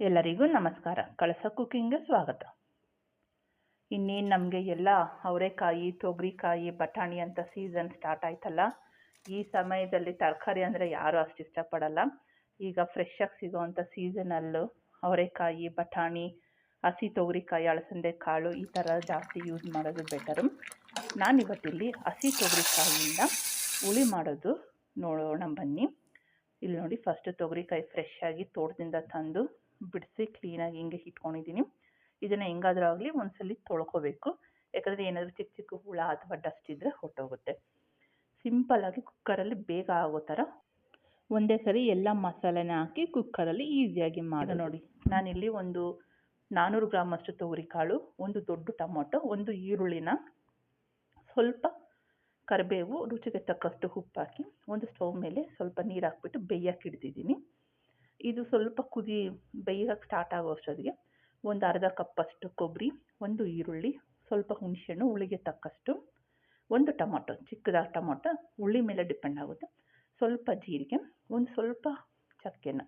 ಎಲ್ಲರಿಗೂ ನಮಸ್ಕಾರ. ಕಳಸ ಕುಕ್ಕಿಂಗ್ಗೆ ಸ್ವಾಗತ. ಇನ್ನೇನು ನಮಗೆ ಎಲ್ಲ ಅವರೆಕಾಯಿ, ತೊಗರಿಕಾಯಿ, ಬಟಾಣಿ ಅಂತ ಸೀಸನ್ ಸ್ಟಾರ್ಟ್ ಆಯ್ತಲ್ಲ. ಈ ಸಮಯದಲ್ಲಿ ತರಕಾರಿ ಅಂದರೆ ಯಾರೂ ಅಷ್ಟು ಇಷ್ಟಪಡಲ್ಲ. ಈಗ ಫ್ರೆಶ್ಶಾಗಿ ಸಿಗೋವಂಥ ಸೀಸನಲ್ಲು ಅವರೆಕಾಯಿ, ಬಟಾಣಿ, ಹಸಿ ತೊಗರಿಕಾಯಿ, ಅಲಸಂದೆ ಕಾಳು ಈ ಥರ ಜಾಸ್ತಿ ಯೂಸ್ ಮಾಡೋದು ಬೆಟರು. ನಾನಿವತ್ತಿಲ್ಲಿ ಹಸಿ ತೊಗರಿಕಾಯಿಯಿಂದ ಹುಳಿ ಮಾಡೋದು ನೋಡೋಣ ಬನ್ನಿ. ಇಲ್ಲಿ ನೋಡಿ, ಫಸ್ಟು ತೊಗರಿಕಾಯಿ ಫ್ರೆಶ್ಶಾಗಿ ತೋಟದಿಂದ ತಂದು ಬಿಡಿಸಿ ಕ್ಲೀನಾಗಿ ಹಿಂಗೆ ಇಟ್ಕೊಂಡಿದ್ದೀನಿ. ಇದನ್ನು ಹೆಂಗಾದರೂ ಆಗಲಿ ಒಂದ್ಸಲಿ ತೊಳ್ಕೊಬೇಕು, ಯಾಕಂದರೆ ಏನಾದರೂ ಚಿಕ್ಕ ಚಿಕ್ಕ ಹುಳ ಅಥವಾ ಡಸ್ಟ್ ಇದ್ದರೆ ಹೊಟ್ಟೋಗುತ್ತೆ. ಸಿಂಪಲ್ಲಾಗಿ ಕುಕ್ಕರಲ್ಲಿ ಬೇಗ ಆಗೋ ಥರ ಒಂದೇ ಸರಿ ಎಲ್ಲ ಮಸಾಲೆನ ಹಾಕಿ ಕುಕ್ಕರಲ್ಲಿ ಈಸಿಯಾಗಿ ಮಾಡಿ ನೋಡಿ. ನಾನಿಲ್ಲಿ ಒಂದು 400 ಗ್ರಾಮಷ್ಟು ತೊಗರಿಕಾಳು, ಒಂದು ದೊಡ್ಡ ಟೊಮೊಟೊ, ಒಂದು ಈರುಳ್ಳಿನ, ಸ್ವಲ್ಪ ಕರಿಬೇವು, ರುಚಿಗೆ ತಕ್ಕಷ್ಟು ಉಪ್ಪು ಹಾಕಿ ಒಂದು ಸ್ಟವ್ ಮೇಲೆ ಸ್ವಲ್ಪ ನೀರು ಹಾಕ್ಬಿಟ್ಟು ಬೇಯಕ್ಕೆ ಇಡ್ತಿದ್ದೀನಿ. ಇದು ಸ್ವಲ್ಪ ಬೇಯಕ್ಕೆ ಸ್ಟಾರ್ಟ್ ಆಗೋ ಅಷ್ಟೊತ್ತಿಗೆ ಒಂದು ಅರ್ಧ ಕಪ್ಪಷ್ಟು ಕೊಬ್ಬರಿ, ಒಂದು ಈರುಳ್ಳಿ, ಸ್ವಲ್ಪ ಹುಣಸೆಹಣ್ಣು ಹುಳಿಗೆ ತಕ್ಕಷ್ಟು, ಒಂದು ಟೊಮೊಟೊ, ಚಿಕ್ಕದಾದ ಟೊಮೊಟೊ, ಹುಳಿ ಮೇಲೆ ಡಿಪೆಂಡ್ ಆಗುತ್ತೆ, ಸ್ವಲ್ಪ ಜೀರಿಗೆ, ಒಂದು ಸ್ವಲ್ಪ ಚಕ್ಕೆನ.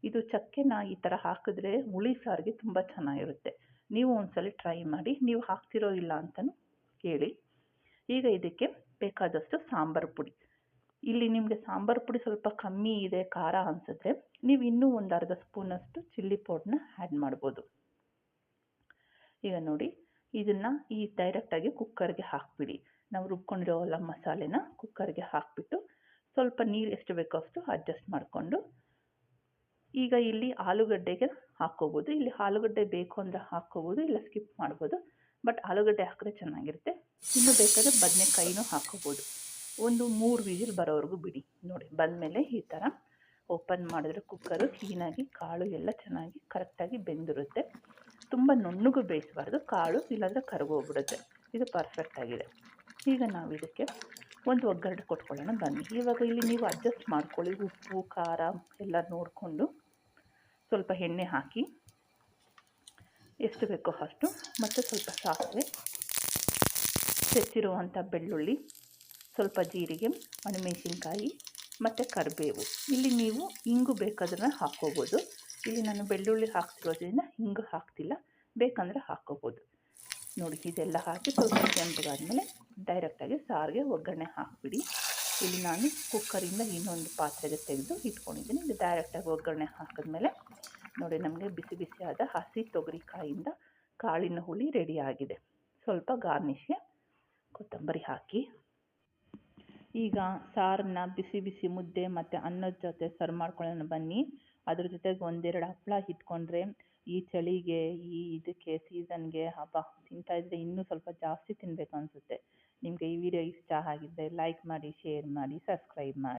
ಇದು ಚಕ್ಕೆನ ಈ ಥರ ಹಾಕಿದ್ರೆ ಹುಳಿ ಸಾರಿಗೆ ತುಂಬ ಚೆನ್ನಾಗಿರುತ್ತೆ. ನೀವು ಒಂದ್ಸಲ ಟ್ರೈ ಮಾಡಿ. ನೀವು ಹಾಕ್ತಿರೋ ಇಲ್ಲ ಅಂತಲೂ ಕೇಳಿ. ಈಗ ಇದಕ್ಕೆ ಬೇಕಾದಷ್ಟು ಸಾಂಬಾರು ಪುಡಿ. ಇಲ್ಲಿ ನಿಮಗೆ ಸಾಂಬಾರು ಪುಡಿ ಸ್ವಲ್ಪ ಕಮ್ಮಿ ಇದೆ ಖಾರ ಅನಿಸಿದ್ರೆ ನೀವು ಇನ್ನೂ ಒಂದು ಅರ್ಧ ಸ್ಪೂನಷ್ಟು ಚಿಲ್ಲಿ ಪೌಡ್ರನ್ನ ಆ್ಯಡ್ ಮಾಡ್ಬೋದು. ಈಗ ನೋಡಿ, ಇದನ್ನು ಡೈರೆಕ್ಟಾಗಿ ಕುಕ್ಕರ್ಗೆ ಹಾಕಿಬಿಡಿ. ನಾವು ರುಬ್ಕೊಂಡಿರೋಲ್ಲ ಮಸಾಲೆನ ಕುಕ್ಕರ್ಗೆ ಹಾಕಿಬಿಟ್ಟು ಸ್ವಲ್ಪ ನೀರು ಎಷ್ಟು ಬೇಕೋ ಅಷ್ಟು ಅಡ್ಜಸ್ಟ್ ಮಾಡಿಕೊಂಡು, ಈಗ ಇಲ್ಲಿ ಆಲೂಗಡ್ಡೆಗೆ ಹಾಕ್ಕೋಬೋದು. ಇಲ್ಲಿ ಆಲೂಗಡ್ಡೆ ಬೇಕು ಅಂದರೆ ಹಾಕ್ಕೋಬೋದು, ಇಲ್ಲ ಸ್ಕಿಪ್ ಮಾಡ್ಬೋದು. ಬಟ್ ಆಲೂಗಡ್ಡೆ ಹಾಕಿದ್ರೆ ಚೆನ್ನಾಗಿರುತ್ತೆ. ಇನ್ನು ಬೇಕಾದರೆ ಬದನೆಕಾಯಿನೂ ಹಾಕ್ಕೋಬೋದು. ಒಂದು 3 ವಿಸಿಲ್ ಬರೋವರೆಗೂ ಬಿಡಿ. ನೋಡಿ, ಬಂದಮೇಲೆ ಈ ಥರ ಓಪನ್ ಮಾಡಿದ್ರೆ ಕುಕ್ಕರು ಕ್ಲೀನಾಗಿ ಕಾಳು ಎಲ್ಲ ಚೆನ್ನಾಗಿ ಕರೆಕ್ಟಾಗಿ ಬೆಂದಿರುತ್ತೆ. ತುಂಬ ನುಣ್ಣಗೂ ಬೇಯಿಸಬಾರ್ದು ಕಾಳು, ಇಲ್ಲಾಂದರೆ ಕರಗೋಗ್ಬಿಡುತ್ತೆ. ಇದು ಪರ್ಫೆಕ್ಟಾಗಿದೆ. ಈಗ ನಾವು ಇದಕ್ಕೆ ಒಂದು ಒಗ್ಗರಣೆ ಕೊಟ್ಕೊಳ್ಳೋಣ ಬನ್ನಿ. ಇವಾಗ ಇಲ್ಲಿ ನೀವು ಅಡ್ಜಸ್ಟ್ ಮಾಡ್ಕೊಳ್ಳಿ, ಉಪ್ಪು ಖಾರ ಎಲ್ಲ ನೋಡಿಕೊಂಡು ಸ್ವಲ್ಪ ಎಣ್ಣೆ ಹಾಕಿ ಎಷ್ಟು ಬೇಕೋ ಅಷ್ಟು, ಮತ್ತು ಸ್ವಲ್ಪ ಸಾಸಿವೆ, ಹೆಚ್ಚಿರುವಂಥ ಬೆಳ್ಳುಳ್ಳಿ, ಸ್ವಲ್ಪ ಜೀರಿಗೆ, ಒಣಮೆಣಸಿನ್ಕಾಯಿ ಮತ್ತು ಕರಿಬೇವು. ಇಲ್ಲಿ ನೀವು ಇಂಗು ಬೇಕಾದ್ರೆ ಹಾಕ್ಕೋಬೋದು. ಇಲ್ಲಿ ನಾನು ಬೆಳ್ಳುಳ್ಳಿ ಹಾಕ್ತಿರೋದ್ರಿಂದ ಇಂಗು ಹಾಕ್ತಿಲ್ಲ, ಬೇಕಂದರೆ ಹಾಕ್ಕೋಬೋದು. ನೋಡಿ, ಇದೆಲ್ಲ ಹಾಕಿ ಸ್ವಲ್ಪ ಕೆಂಪಗಾದ್ಮೇಲೆ ಡೈರೆಕ್ಟಾಗಿ ಸಾರಿಗೆ ಒಗ್ಗರಣೆ ಹಾಕಿಬಿಡಿ. ಇಲ್ಲಿ ನಾನು ಕುಕ್ಕರಿಂದ ಇನ್ನೊಂದು ಪಾತ್ರೆಗೆ ತೆಗೆದು ಇಟ್ಕೊಂಡಿದ್ದೀನಿ. ಇದು ಡೈರೆಕ್ಟಾಗಿ ಒಗ್ಗರಣೆ ಹಾಕಿದ್ಮೇಲೆ ನೋಡಿ, ನಮಗೆ ಬಿಸಿ ಬಿಸಿಯಾದ ಹಸಿ ತೊಗರಿಕಾಯಿಂದ ಕಾಳಿನ ಹುಳಿ ರೆಡಿ ಆಗಿದೆ. ಸ್ವಲ್ಪ ಗಾರ್ನಿಷ್ಗೆ ಕೊತ್ತಂಬರಿ ಹಾಕಿ, ಈಗ ಸಾರನ್ನ ಬಿಸಿ ಬಿಸಿ ಮುದ್ದೆ ಮತ್ತು ಅನ್ನದ ಜೊತೆ ಸರ್ವ್ ಮಾಡ್ಕೊಳ್ಳೋಣ ಬನ್ನಿ. ಅದ್ರ ಜೊತೆಗೆ 1-2 ಹಪ್ಪಳ ಇಟ್ಕೊಂಡ್ರೆ ಈ ಚಳಿಗೆ, ಇದಕ್ಕೆ ಸೀಸನ್ಗೆ ಹಬ್ಬ ತಿಂತಾಯಿದ್ರೆ ಇನ್ನೂ ಸ್ವಲ್ಪ ಜಾಸ್ತಿ ತಿನ್ನಬೇಕು ಅನಿಸುತ್ತೆ. ನಿಮಗೆ ಈ ವಿಡಿಯೋ ಇಷ್ಟ ಆಗಿದ್ದರೆ ಲೈಕ್ ಮಾಡಿ, ಶೇರ್ ಮಾಡಿ, ಸಬ್ಸ್ಕ್ರೈಬ್ ಮಾಡಿ.